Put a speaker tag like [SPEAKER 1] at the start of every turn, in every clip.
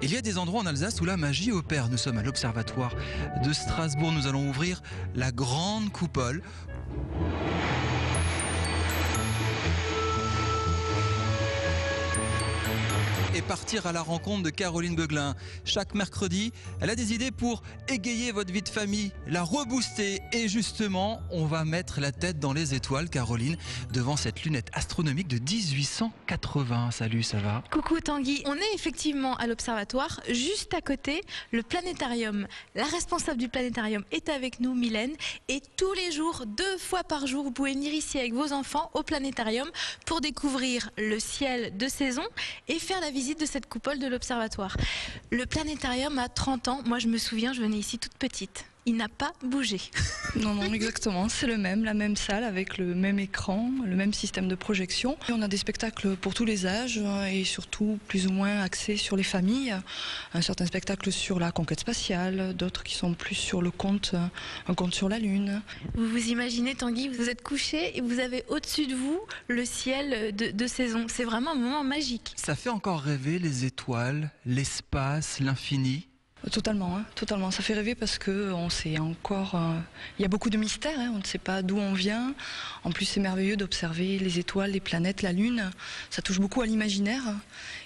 [SPEAKER 1] Il y a des endroits en Alsace où la magie opère. Nous sommes à l'Observatoire de Strasbourg. Nous allons ouvrir la grande coupole. Et partir à la rencontre de Caroline Beuglin. Chaque mercredi, elle a des idées pour égayer votre vie de famille, la rebooster. Et justement, on va mettre la tête dans les étoiles, Caroline, devant cette lunette astronomique de 1880. Salut, ça va?
[SPEAKER 2] Coucou Tanguy, on est effectivement à l'Observatoire, juste à côté, le planétarium. La responsable du planétarium est avec nous, Mylène, et tous les jours, 2 fois par jour, vous pouvez venir ici avec vos enfants au planétarium pour découvrir le ciel de saison et faire la visite de cette coupole de l'Observatoire. Le planétarium a 30 ans, moi je me souviens, je venais ici toute petite. Il n'a pas bougé.
[SPEAKER 3] Non, exactement. C'est le même, la même salle avec le même écran, le même système de projection. Et on a des spectacles pour tous les âges et surtout plus ou moins axés sur les familles. Un certain spectacle sur la conquête spatiale, d'autres qui sont plus sur le conte, un conte sur la Lune.
[SPEAKER 2] Vous vous imaginez, Tanguy, vous êtes couché et vous avez au-dessus de vous le ciel de saison. C'est vraiment un moment magique.
[SPEAKER 1] Ça fait encore rêver les étoiles, l'espace, l'infini.
[SPEAKER 3] Totalement, hein, totalement. Ça fait rêver parce que on sait encore, il y a beaucoup de mystères. Hein, on ne sait pas d'où on vient. En plus, c'est merveilleux d'observer les étoiles, les planètes, la Lune. Ça touche beaucoup à l'imaginaire.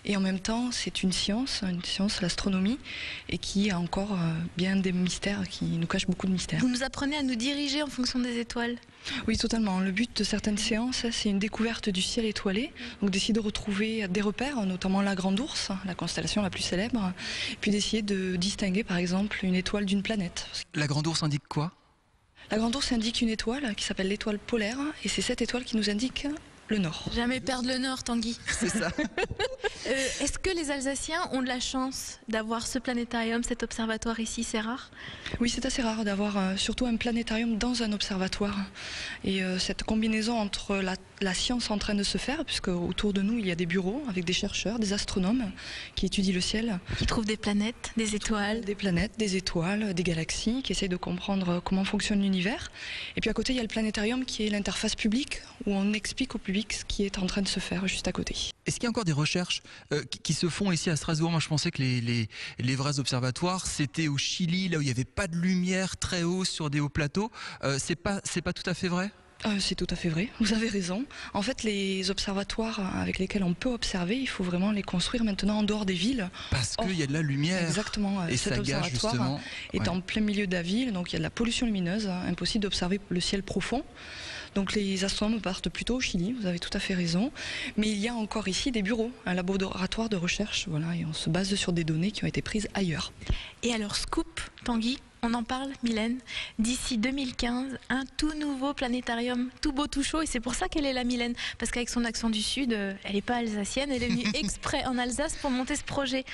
[SPEAKER 3] Et en même temps, c'est une science, l'astronomie, et qui a encore bien des mystères, qui nous cache beaucoup de mystères.
[SPEAKER 2] Vous nous apprenez à nous diriger en fonction des étoiles.
[SPEAKER 3] Oui, totalement. Le but de certaines séances, c'est une découverte du ciel étoilé, donc d'essayer de retrouver des repères, notamment la Grande Ourse, la constellation la plus célèbre, puis d'essayer de distinguer par exemple une étoile d'une planète.
[SPEAKER 1] La Grande Ourse indique quoi?
[SPEAKER 3] La Grande Ourse indique une étoile qui s'appelle l'étoile polaire, et c'est cette étoile qui nous indique le nord.
[SPEAKER 2] Jamais perdre le nord, Tanguy.
[SPEAKER 1] C'est ça.
[SPEAKER 2] Est-ce que les Alsaciens ont de la chance d'avoir ce planétarium, cet observatoire ici? C'est rare?
[SPEAKER 3] Oui, c'est assez rare d'avoir surtout un planétarium dans un observatoire. Et cette combinaison entre la science en train de se faire, puisque autour de nous il y a des bureaux avec des chercheurs, des astronomes qui étudient le ciel.
[SPEAKER 2] Qui trouvent des planètes, des étoiles.
[SPEAKER 3] Des planètes, des étoiles, des galaxies, qui essayent de comprendre comment fonctionne l'univers. Et puis à côté il y a le planétarium qui est l'interface publique, où on explique au public ce qui est en train de se faire juste à côté.
[SPEAKER 1] Est-ce qu'il y a encore des recherches qui se font ici à Strasbourg? Moi je pensais que les vrais observatoires c'était au Chili, là où il n'y avait pas de lumière très haut sur des hauts plateaux. C'est pas tout à fait vrai?
[SPEAKER 3] C'est tout à fait vrai, vous avez raison. En fait, les observatoires avec lesquels on peut observer, il faut vraiment les construire maintenant en dehors des villes.
[SPEAKER 1] Parce qu'il y a de la lumière.
[SPEAKER 3] Exactement.
[SPEAKER 1] Et
[SPEAKER 3] cet
[SPEAKER 1] ça gâche
[SPEAKER 3] observatoire
[SPEAKER 1] justement.
[SPEAKER 3] est en plein milieu de la ville, donc il y a de la pollution lumineuse, impossible d'observer le ciel profond. Donc les astronomes partent plutôt au Chili, vous avez tout à fait raison. Mais il y a encore ici des bureaux, un laboratoire de recherche, voilà, et on se base sur des données qui ont été prises ailleurs.
[SPEAKER 2] Et alors, scoop, Tanguy, on en parle, Mylène, d'ici 2015, un tout nouveau planétarium, tout beau, tout chaud, et c'est pour ça qu'elle est là, Mylène, parce qu'avec son accent du Sud, elle n'est pas alsacienne, elle est venue exprès en Alsace pour monter ce projet.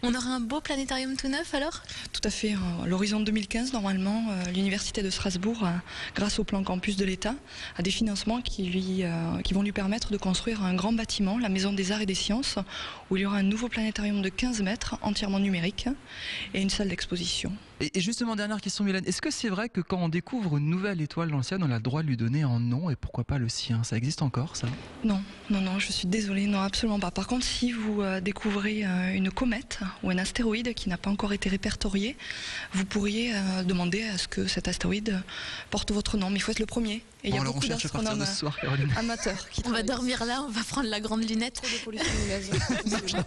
[SPEAKER 2] On aura un beau planétarium tout neuf alors?
[SPEAKER 3] Tout à fait, à l'horizon 2015, normalement, l'Université de Strasbourg, grâce au plan campus de l'État, a des financements qui vont lui permettre de construire un grand bâtiment, la Maison des Arts et des Sciences, où il y aura un nouveau planétarium de 15 mètres, entièrement numérique, et une salle d'exposition.
[SPEAKER 1] Et justement, dernière question, Mylène, est-ce que c'est vrai que quand on découvre une nouvelle étoile dans le ciel, on a le droit de lui donner un nom, et pourquoi pas le sien? Ça existe encore, ça?
[SPEAKER 3] Non, je suis désolée, non, absolument pas. Par contre, si vous découvrez une comète ou un astéroïde qui n'a pas encore été répertorié, vous pourriez demander à ce que cet astéroïde porte votre nom, mais il faut être le premier. Et il y a beaucoup d'astronomes amateurs qui
[SPEAKER 2] On va dormir là, on va prendre la grande lunette.
[SPEAKER 3] Trop de pollution lumineuse.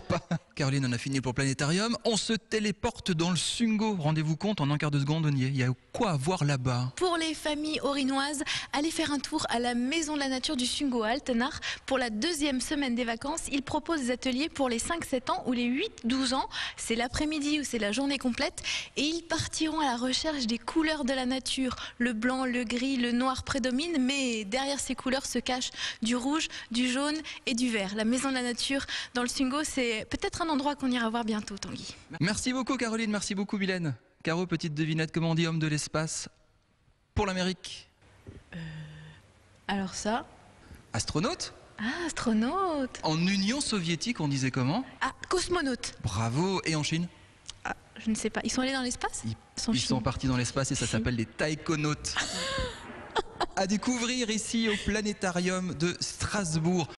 [SPEAKER 1] Caroline, on a fini pour le planétarium. On se téléporte dans le Sungo. Rendez-vous compte, en un quart de seconde, il y a quoi à voir là-bas?
[SPEAKER 2] Pour les familles orinoises, allez faire un tour à la Maison de la Nature du Sungo à Altenach. Pour la 2e semaine des vacances, ils proposent des ateliers pour les 5-7 ans ou les 8-12 ans. C'est l'après-midi ou c'est la journée complète. Et ils partiront à la recherche des couleurs de la nature. Le blanc, le gris, le noir prédominent, mais derrière ces couleurs se cache du rouge, du jaune et du vert. La Maison de la Nature dans le Sungo, c'est peut-être un endroit qu'on ira voir bientôt, Tanguy.
[SPEAKER 1] Merci beaucoup, Caroline. Merci beaucoup, Mylène. Caro, petite devinette, comment on dit homme de l'espace pour l'Amérique?
[SPEAKER 2] Alors ça?
[SPEAKER 1] Astronaute?
[SPEAKER 2] Ah, astronaute.
[SPEAKER 1] En Union soviétique, on disait comment?
[SPEAKER 2] Ah, cosmonaute.
[SPEAKER 1] Bravo. Et en Chine?
[SPEAKER 2] Ah, je ne sais pas. Ils sont allés dans l'espace?
[SPEAKER 1] Ils sont partis dans l'espace et ça s'appelle des taïkonautes. À découvrir ici au planétarium de Strasbourg.